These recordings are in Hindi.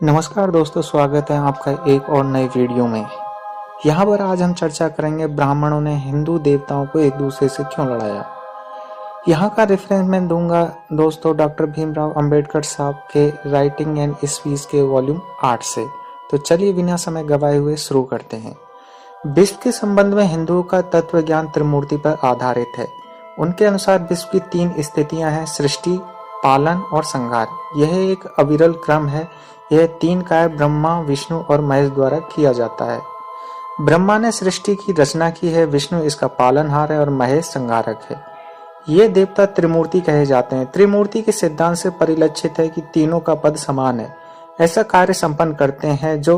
नमस्कार दोस्तों, स्वागत है आपका एक और नए वीडियो में। यहाँ पर आज हम चर्चा करेंगे ब्राह्मणों ने हिंदू देवताओं को एक दूसरे से क्यों लड़ाया। यहाँ का रेफरेंस मैं दूंगा दोस्तों डॉक्टर भीमराव अंबेडकर साहब के राइटिंग एंड स्पीच के वॉल्यूम 8 से। तो चलिए बिना समय गवाए हुए शुरू करते हैं। विश्व के संबंध में हिंदुओं का तत्व ज्ञान त्रिमूर्ति पर आधारित है। उनके अनुसार विश्व की 3 स्थितियां हैं: सृष्टि, पालन और संहार। यह एक अविरल क्रम है। यह 3 कार्य ब्रह्मा, विष्णु और महेश द्वारा किया जाता है। ब्रह्मा ने सृष्टि की रचना की है, विष्णु इसका पालनहार है और महेश संहारक है। ये देवता त्रिमूर्ति कहे जाते हैं। त्रिमूर्ति के सिद्धांत से परिलक्षित है कि तीनों का पद समान है। ऐसा कार्य संपन्न करते हैं जो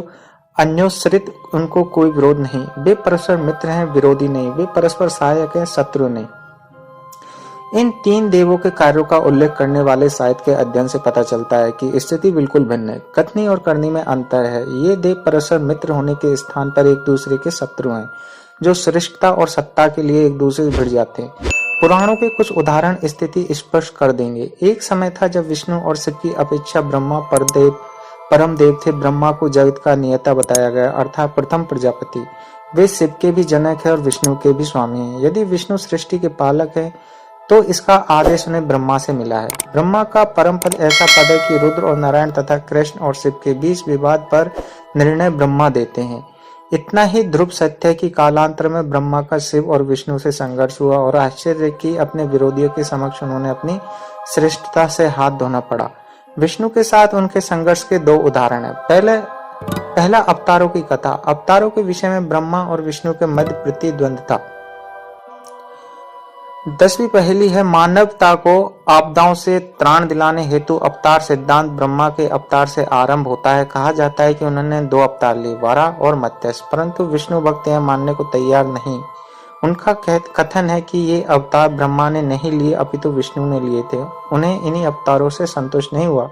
अन्योश्रित, उनको कोई विरोध नहीं। वे परस्पर मित्र हैं, विरोधी नहीं। वे परस्पर सहायक हैं, शत्रु नहीं। इन 3 देवों के कार्यों का उल्लेख करने वाले साहित्य के अध्ययन से पता चलता है कि स्थिति बिल्कुल भिन्न है। कथनी और करनी में अंतर है। ये देव परस्पर मित्र होने के स्थान पर एक दूसरे के शत्रु हैं, जो श्रेष्ठता और सत्ता के लिए एक दूसरे से भिड़ जाते हैं। पुराणों के कुछ उदाहरण स्थिति स्पष्ट कर देंगे। एक समय था जब विष्णु और शिव की अपेक्षा ब्रह्मा परम देव थे। ब्रह्मा को जगत का नियता बताया गया, अर्थात प्रथम प्रजापति। वे शिव के भी जनक है और विष्णु के भी स्वामी हैं। यदि विष्णु सृष्टि के पालक है तो इसका आदेश उन्हें ब्रह्मा से मिला है। ब्रह्मा का परम पद ऐसा पद है कि रुद्र और नारायण तथा कृष्ण और शिव के बीच विवाद पर निर्णय ब्रह्मा देते हैं। इतना ही ध्रुव सत्य है कि कालांतर में ब्रह्मा का शिव और विष्णु से संघर्ष हुआ और आश्चर्य की अपने विरोधियों के समक्ष उन्होंने अपनी श्रेष्ठता से हाथ धोना पड़ा। विष्णु के साथ उनके संघर्ष के 2 उदाहरण है। पहला अवतारों की कथा। अवतारों के विषय में ब्रह्मा और विष्णु के मध्य प्रतिद्वंद था। 10वीं पहेली है, मानवता को आपदाओं से त्राण दिलाने हेतु अवतार सिद्धांत ब्रह्मा के अवतार से आरंभ होता है। कहा जाता है कि उन्होंने 2 अवतार लिए, वराह और मत्स्य, परंतु विष्णु भक्त यह मानने को तैयार नहीं। उनका कथन है कि ये अवतार ब्रह्मा ने नहीं लिए अपितु विष्णु ने लिए थे। उन्हें इन्हीं अवतारों से संतुष्ट नहीं हुआ।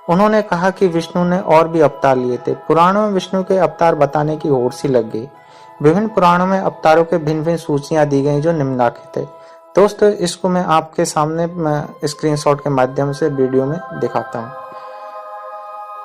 उन्होंने कहा कि विष्णु ने और भी अवतार लिए थे। पुराणों में विष्णु के अवतार बताने की होड़ सी लग गई। विभिन्न पुराणों में अवतारों के भिन्न भिन्न सूचियां दी गई जो निम्नलिखित है। दोस्तों, इसको मैं आपके सामने स्क्रीनशॉट के माध्यम से वीडियो में दिखाता हूँ।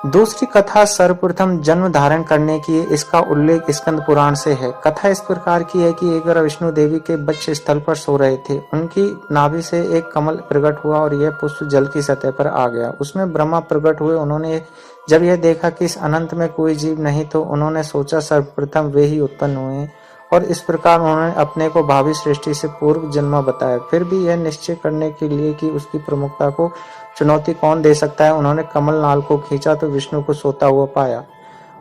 दूसरी कथा सर्वप्रथम जन्म धारण करने की। इसका उल्लेख स्कंद पुराण से है। कथा इस प्रकार की है कि एक बार विष्णु देवी के वक्ष स्थल पर सो रहे थे। उनकी नाभि से एक कमल प्रकट हुआ और यह पुष्प जल की सतह पर आ गया। उसमें ब्रह्मा प्रकट हुए। उन्होंने जब यह देखा कि इस अनंत में कोई जीव नहीं, तो उन्होंने सोचा सर्वप्रथम वे ही उत्पन्न हुए और इस प्रकार उन्होंने अपने को भावी सृष्टि से पूर्व जन्म बताया। फिर भी यह निश्चय करने के लिए कि उसकी प्रमुखता को चुनौती कौन दे सकता है, उन्होंने कमल नाल को खींचा तो विष्णु को सोता हुआ पाया।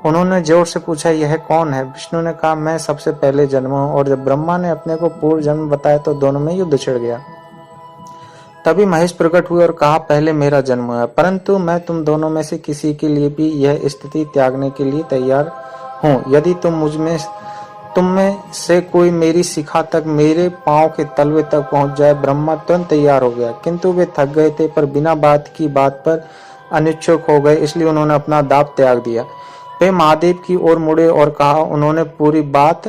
उन्होंने जोर से पूछा, यह कौन है? विष्णु ने कहा, मैं सबसे पहले जन्मा हूं। और जब ब्रह्मा ने अपने को पूर्व जन्म बताया तो दोनों में युद्ध छिड़ गया। तभी महेश प्रकट हुए और कहा, पहले मेरा जन्म हुआ, परंतु मैं तुम दोनों में से किसी के लिए भी यह स्थिति त्यागने के लिए तैयार हूँ। यदि तुम में से कोई मेरी शिखा तक, मेरे पांव के तलवे तक पहुंच जाए। ब्रह्मा तुरंत तैयार हो गया, किंतु वे थक गए थे पर बिना बात पर अनिच्छुक हो गए, इसलिए उन्होंने अपना दाव त्याग दिया। वे महादेव की ओर मुड़े और कहा। उन्होंने पूरी बात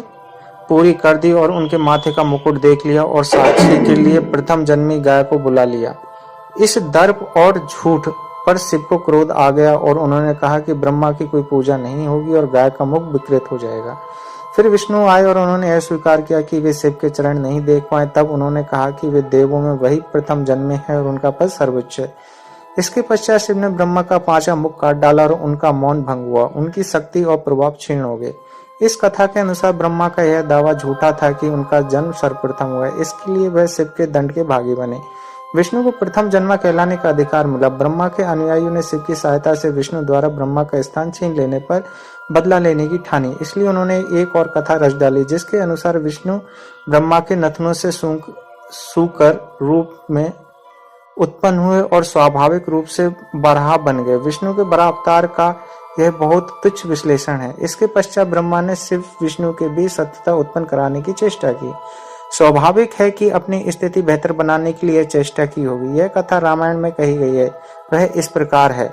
पूरी कर दी और उनके माथे का मुकुट देख लिया और साक्षी के लिए प्रथम जन्मी गाय को बुला लिया। इस दर्प और झूठ पर शिव को क्रोध आ गया और उन्होंने कहा कि ब्रह्मा की कोई पूजा नहीं होगी और गाय का मुख विकृत हो जाएगा। फिर विष्णु आए और उन्होंने यह स्वीकार किया कि वे शिव के चरण नहीं देख पाए। तब उन्होंने कहा कि वे देवों में वही प्रथम जन्मे हैं और उनका पद सर्वोच्च है। इसके पश्चात शिव ने ब्रह्मा का 5वां मुख काट डाला और उनका मौन भंग हुआ। उनकी शक्ति और प्रभाव क्षीण हो गए। इस कथा के अनुसार ब्रह्मा का यह दावा झूठा था कि उनका जन्म सर्वप्रथम हुआ। इसके लिए वह शिव के दंड के भागी बने। विष्णु को प्रथम जन्मा कहलाने का अधिकार मिला। ब्रह्मा के अनुयायियों ने शिव की सहायता से विष्णु द्वारा ब्रह्मा का स्थान छीन लेने पर बदला लेने की ठानी। इसलिए उन्होंने एक और कथा रच डाली, जिसके अनुसार विष्णु ब्रह्मा के नथनों से सूकर रूप में उत्पन्न हुए और स्वाभाविक रूप से बराह बन गए। विष्णु के बराह अवतार का यह बहुत तुच्छ विश्लेषण है। इसके पश्चात ब्रह्मा ने शिव विष्णु के बीच सत्यता उत्पन्न कराने की चेष्टा की। स्वाभाविक है कि अपनी स्थिति बेहतर बनाने के लिए चेष्टा की होगी। यह कथा रामायण में कही गई है। वह इस प्रकार है।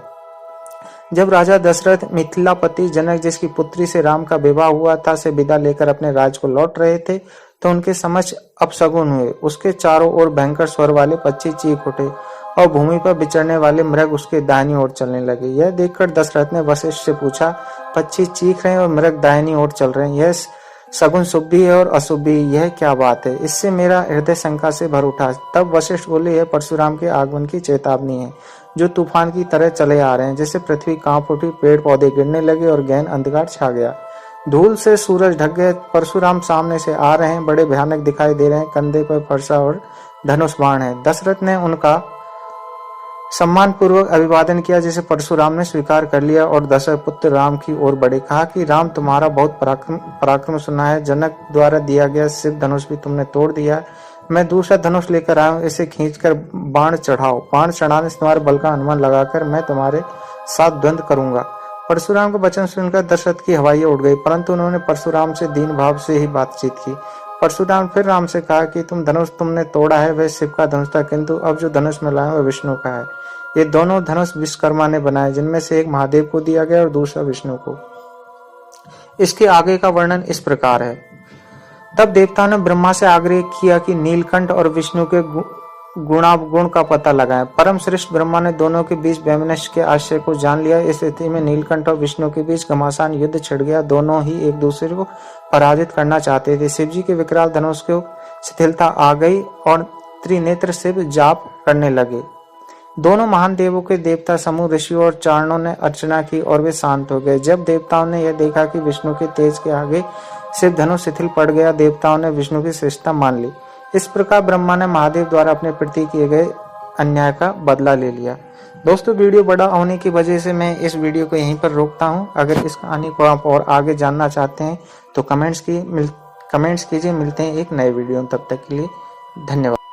जब राजा दशरथ मिथिलापति जनक, जिसकी पुत्री से राम का विवाह हुआ था, से विदा लेकर अपने राज्य को लौट रहे थे, तो उनके समक्ष अपशगुन हुए। उसके चारों ओर भयंकर स्वर वाले पक्षी चीख उठे और भूमि पर विचरने वाले मृग उसके दाहिनी ओर चलने लगे। यह देखकर दशरथ ने वशिष्ठ से पूछा, पक्षी चीख रहे हैं और मृग दाहिनी ओर चल रहे हैं, यह सगुन शुभ भी है और अशुभ भी, यह क्या बात है? इससे मेरा हृदय शंका से भर उठा। तब वशिष्ठ बोले, यह परशुराम के आगमन की चेतावनी है, जो तूफान की तरह चले आ रहे हैं। जैसे पृथ्वी कांप उठी, पेड़ पौधे गिरने लगे और गहन अंधकार छा गया, धूल से सूरज ढक गए। परशुराम सामने से आ रहे हैं, बड़े भयानक दिखाई दे रहे हैं, कंधे पर फरसा और धनुष बाण है। दशरथ ने उनका सम्मान पूर्वक अभिवादन किया, जिसे परशुराम ने स्वीकार कर लिया और दशरथ पुत्र राम की ओर बढ़े। कहा कि राम, तुम्हारा बहुत पराक्रम सुना है, जनक द्वारा दिया गया शिव धनुष भी तुमने तोड़ दिया। मैं दूसरा धनुष लेकर आया हूँ, इसे खींचकर बाण चढ़ाओ। बाण चढ़ाने से तुम्हारे बल का अनुमान लगाकर मैं तुम्हारे साथ द्वंद्व करूंगा। परशुराम का वचन सुनकर दशरथ की हवाइयां उड़ गई, परंतु उन्होंने परशुराम से दीन भाव से ही बातचीत की। परशुराम फिर राम से कहा कि धनुष तुमने तोड़ा है, वह शिव का धनुष था, किंतु अब जो धनुष में लाया वह विष्णु का है। ये दोनों धनुष विश्वकर्मा ने बनाए, जिनमें से एक महादेव को दिया गया और दूसरा विष्णु को। इसके आगे का वर्णन इस प्रकार है। तब देवताओं ने ब्रह्मा से आग्रह किया कि नीलकंठ और विष्णु के गुणावगुण का पता लगाएं। परम श्रेष्ठ ब्रह्मा ने दोनों के बीच वैमनस्य के आशय को जान लिया। इस स्थिति में नीलकंठ और विष्णु के बीच घमासान युद्ध छिड़ गया। दोनों ही एक दूसरे को पराजित करना चाहते थे। शिवजी के विकराल धनुष को शिथिलता आ गई और त्रिनेत्र शिव जाप करने लगे। दोनों महान देवों के देवता समूह ऋषियों और चारणों ने अर्चना की और वे शांत हो गए। जब देवताओं ने यह देखा कि विष्णु के तेज के आगे शिव धनुष शिथिल पड़ गया, देवताओं ने विष्णु की श्रेष्ठता मान ली। इस प्रकार ब्रह्मा ने महादेव द्वारा अपने प्रति किए गए अन्याय का बदला ले लिया। दोस्तों, वीडियो बड़ा होने की वजह से मैं इस वीडियो को यहीं पर रोकता हूं। अगर इस कहानी को आप और आगे जानना चाहते हैं तो कमेंट्स कीजिए। मिलते हैं एक नए वीडियो। तब तक के लिए धन्यवाद।